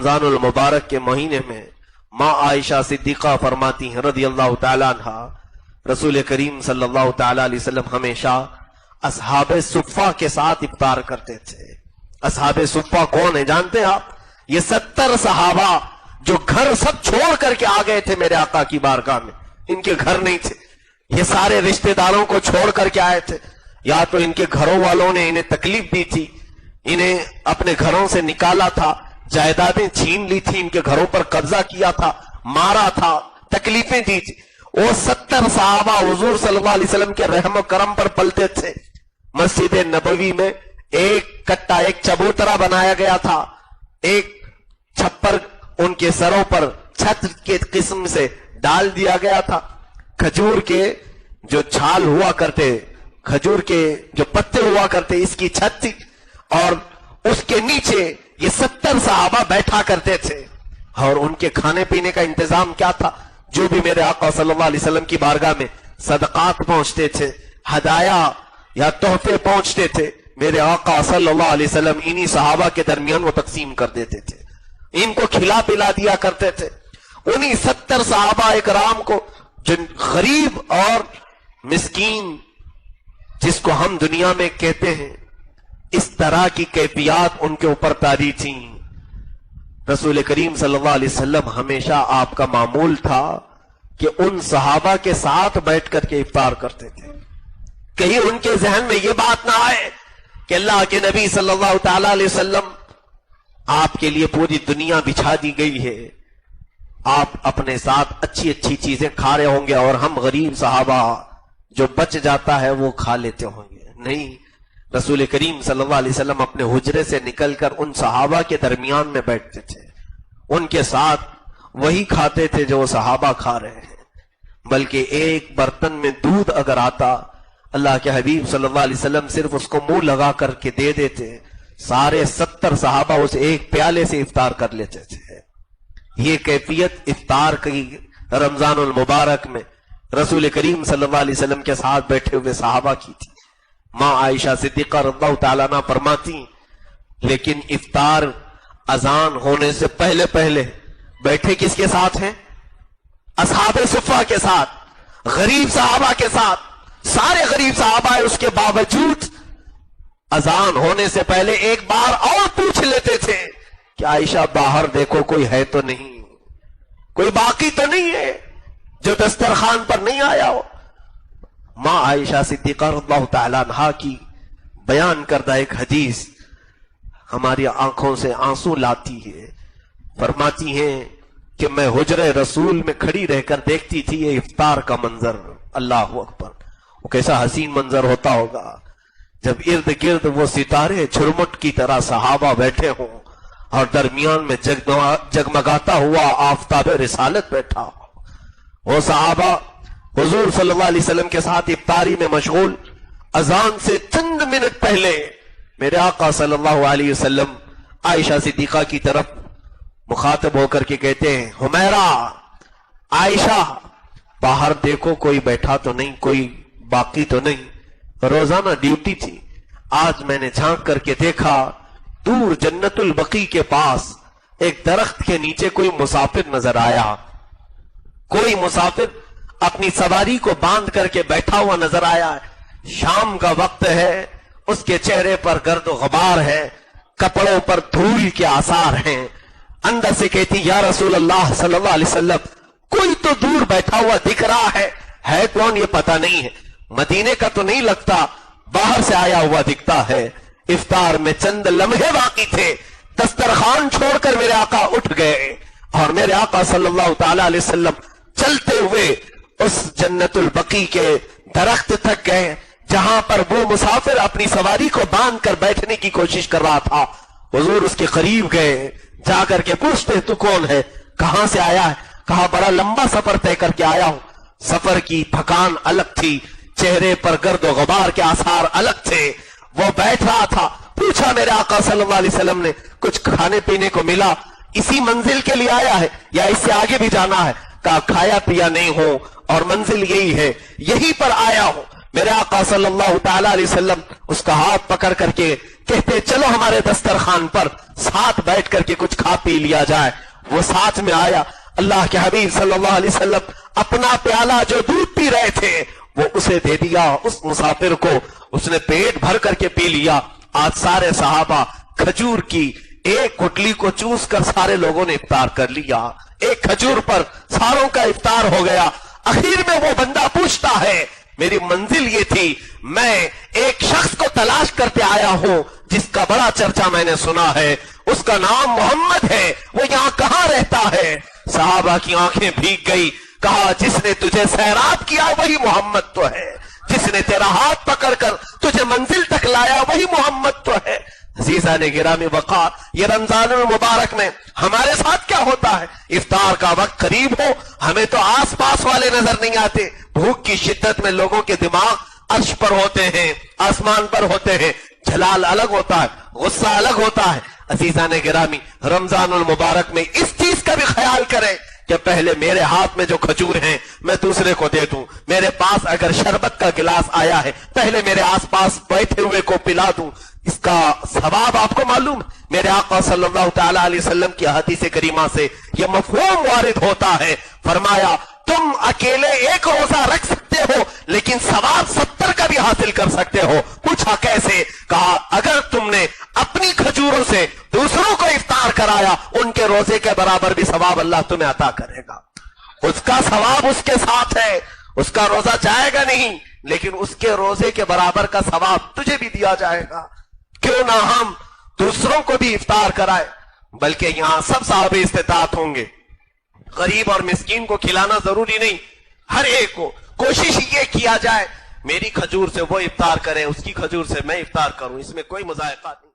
रमजान मुबारक के महीने में माँ आयशा सिद्दीक़ा फरमाती हैं रज़ी अल्लाह ताला अन्हा, रसूल करीम सल्लल्लाहु ताला अलैहि वसल्लम हमेशा असहाबे सुफ़ा के साथ इफ्तार करते थे। असहाबे सुफ़ा कौन है जानते हैं आप? ये 70 सहाबा जो घर सब छोड़ करके आ गए थे मेरे आका की बारगाह में। इनके घर नहीं थे, ये सारे रिश्तेदारों को छोड़ करके आए थे। या तो इनके घरों वालों ने इन्हें तकलीफ दी थी, इन्हें अपने घरों से निकाला था, जायदादें छीन ली थी, इनके घरों पर कब्जा किया था, मारा था, तकलीफें दी थी। वो 70 सहाबा हुजूर सल्लल्लाहु अलैहि वसल्लम के रहम करम पर पलते थे। मस्जिद नबवी में एक कट्टा, एक चबूतरा बनाया गया था, एक छप्पर उनके सरों पर छत के किस्म से डाल दिया गया था। खजूर के जो छाल हुआ करते, खजूर के जो पत्ते हुआ करते, इसकी छत थी और उसके नीचे ये 70 सहाबा बैठा करते थे। और उनके खाने पीने का इंतजाम क्या था? जो भी मेरे आका सल्लल्लाहु अलैहि वसल्लम की बारगाह में सदकात पहुंचते थे, हदाया या तोहफे पहुंचते थे, मेरे आका सल्लल्लाहु अलैहि वसल्लम इन्हीं सहाबा के दरमियान वो तकसीम कर देते थे, इनको खिला पिला दिया करते थे। उन्हीं 70 सहाबा इकराम को, जो गरीब और मिस्कीन जिसको हम दुनिया में कहते हैं, इस तरह की कैफियत उनके ऊपर तारी थी। रसूल करीम सल्लल्लाहु अलैहि वसल्लम हमेशा आपका मामूल था कि उन सहाबा के साथ बैठ करके इफ्तार करते थे। कहीं उनके जहन में यह बात ना आए कि अल्लाह के नबी सल्लल्लाहु ताला अलैहि वसल्लम, आपके लिए पूरी दुनिया बिछा दी गई है, आप अपने साथ अच्छी अच्छी चीजें खा रहे होंगे और हम गरीब सहाबा जो बच जाता है वो खा लेते होंगे। नहीं, रसूल करीम सल्लल्लाहु अलैहि वसल्लम अपने हुजरे से निकलकर उन सहाबा के दरमियान में बैठते थे, उनके साथ वही खाते थे जो वो सहाबा खा रहे हैं। बल्कि एक बर्तन में दूध अगर आता, अल्लाह के हबीब सल्लल्लाहु अलैहि वसल्लम सिर्फ उसको मुंह लगा करके दे देते, सारे 70 सहाबा उस एक प्याले से इफ्तार कर लेते थे। ये कैफियत इफ्तार की रमजानुल मुबारक में रसूल करीम सल्लल्लाहु अलैहि वसल्लम के साथ बैठे हुए सहाबा की थी। माँ आयशा सिद्दीक़ा रज़ियल्लाहु ताला अन्हा फरमाती, लेकिन इफ्तार अजान होने से पहले पहले बैठे किसके साथ हैं? असहाबे सुफ़ा के साथ, गरीब सहाबा के साथ। सारे गरीब सहाबा उसके बावजूद अजान होने से पहले एक बार और पूछ लेते थे कि आयशा बाहर देखो, कोई है तो नहीं, कोई बाकी तो नहीं है जो दस्तरखान पर नहीं आया हो। माँ आयशा सिद्दीक़ा रज़ियल्लाहु ताला अन्हा की बयान करदा एक हदीस हमारी आंखों से आंसू लाती है। फरमाती हैं कि मैं हुजरे रसूल में खड़ी रहकर देखती थी ये इफ्तार का मंजर। अल्लाह अकबर, वो कैसा हसीन मंजर होता होगा जब इर्द गिर्द वो सितारे झुरमुट की तरह सहाबा बैठे हों और दरमियान में जगमगाता हुआ आफताब रिसालत बैठा हो। वो सहाबा हुजूर सल्लल्लाहु अलैहि वसल्लम के साथ इफ्तारी में मशगूल। अजान से चंद मिनट पहले मेरे आका सल्लल्लाहु अलैहि वसल्लम आयशा सिद्दीक़ा की तरफ मुखातब होकर के कहते हैं, हुमैरा, आयशा, बाहर देखो कोई बैठा तो नहीं, कोई बाकी तो नहीं। रोजाना ड्यूटी थी, आज मैंने झांक करके देखा, दूर जन्नतुल बकी के पास एक दरख्त के नीचे कोई मुसाफिर नजर आया। कोई मुसाफिर अपनी सवारी को बांध करके बैठा हुआ नजर आया। शाम का वक्त है, उसके चेहरे पर गर्द गुबार है, कपड़ों पर धूल के आसार हैं। अंदर से कहती, या रसूल अल्लाह सल्लल्लाहु अलैहि वसल्लम, कोई तो दूर बैठा हुआ दिख रहा है कौन ये पता नहीं है, मदीने का तो नहीं लगता, बाहर से आया हुआ दिखता है। इफ्तार में चंद लम्हे बाकी थे, दस्तरखान छोड़कर मेरे आका उठ गए और मेरे आका सल्लल्लाहु ताला अलैहि वसल्लम चलते हुए उस जन्नतुल बकी के दरख्त तक गए जहां पर वो मुसाफिर अपनी सवारी को बांध कर बैठने की कोशिश कर रहा था। हुजूर उसके करीब गए, जाकर के पूछते, तू कौन है, कहां से आया है? कहा, बड़ा लंबा सफर तय करके आया हूं। सफर की थकान अलग थी, चेहरे पर गर्द और गुबार के आसार अलग थे। वो बैठ रहा था, पूछा मेरे आका सल्लल्लाहु अलैहि वसल्लम ने, कुछ खाने पीने को मिला? इसी मंजिल के लिए आया है या इससे आगे भी जाना है? कहा, खाया पिया नहीं हो और मंजिल यही है, यहीं पर आया हूं। मेरे आका सल्लल्लाहु ताला अलैहि वसल्लम उसका हाथ पकड़ करके کہتے چلو ہمارے دسترخوان پر ساتھ بیٹھ کر کے کچھ کھا پی لیا جائے. وہ ساتھ میں آیا. اللہ کے حبیب صلی اللہ علیہ وسلم اپنا پیالہ جو دودھ پی رہے تھے وہ اسے دے دیا اس مسافر کو. اس نے پیٹ بھر کر کے پی لیا. آج سارے صحابہ کھجور کی ایک گٹلی کو چوس کر سارے لوگوں نے افطار کر لیا. ایک کھجور پر ساروں کا افطار ہو گیا. اخیر میں وہ بندہ پوچھتا ہے میری منزل یہ تھی, میں ایک شخص کو تلاش کرتے آیا ہوں جس کا بڑا چرچا میں نے سنا ہے, اس کا نام محمد ہے, وہ یہاں کہاں رہتا ہے؟ صحابہ کی آنکھیں بھیگ گئی. کہا جس نے تجھے سیراب کیا وہی محمد تو ہے, جس نے تیرا ہاتھ پکڑ کر تجھے منزل تک لایا وہی محمد تو ہے. عزیزان گرامی وقار, یہ رمضان المبارک میں ہمارے ساتھ کیا ہوتا ہے؟ افطار کا وقت قریب ہو, ہمیں تو آس پاس والے نظر نہیں آتے. بھوک کی شدت میں لوگوں کے دماغ عرش پر ہوتے ہیں, آسمان پر ہوتے ہیں. جلال الگ ہوتا ہے, غصہ الگ ہوتا ہے. عزیزان گرامی, رمضان المبارک میں اس چیز کا بھی خیال کریں کہ پہلے میرے ہاتھ میں جو کھجور ہیں میں دوسرے کو دے دوں. میرے پاس اگر شربت کا گلاس آیا ہے پہلے میرے آس پاس بیٹھے ہوئے کو پلا دوں. اس کا ثواب آپ کو معلوم ہے. میرے آقا صلی اللہ تعالی علیہ وسلم کی حدیث کریمہ سے یہ مفہوم وارد ہوتا ہے. فرمایا تم اکیلے ایک روزہ رکھ سکتے ہو لیکن ثواب 70 کا بھی حاصل کر سکتے ہو. پوچھا کیسے؟ کہا اگر تم نے اپنی کھجوروں سے دوسروں کو افطار کرایا ان کے روزے کے برابر بھی ثواب اللہ تمہیں عطا کرے گا. اس کا ثواب اس کے ساتھ ہے, اس کا روزہ جائے گا نہیں لیکن اس کے روزے کے برابر کا ثواب تجھے بھی دیا جائے گا. کیوں نہ ہم دوسروں کو بھی افطار کرائے, بلکہ یہاں سب صاحب استطاعت ہوں گے. غریب اور مسکین کو کھلانا ضروری نہیں, ہر ایک کو کوشش یہ کیا جائے میری کھجور سے وہ افطار کرے, اس کی کھجور سے میں افطار کروں, اس میں کوئی مذائقہ نہیں.